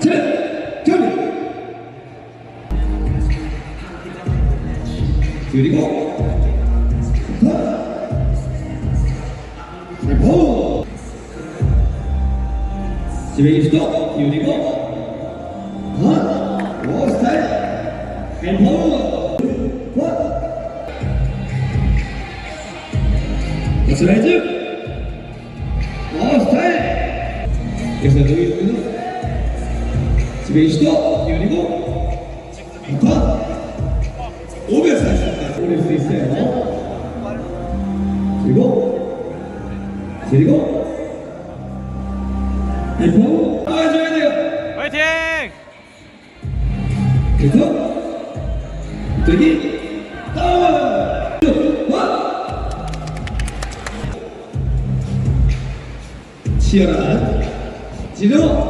셋, 경기. 그리고 보 집에 계시고 기울이고 오 스타일 앤보 슬라이즈 오 스타일 여기서 여기서 집에 계시고 기울이고 540까지 올릴 수 있어요. 그리고 앤보 도와줘야 돼요. 화이팅! 그래서 비둘기 다운 치열한 진호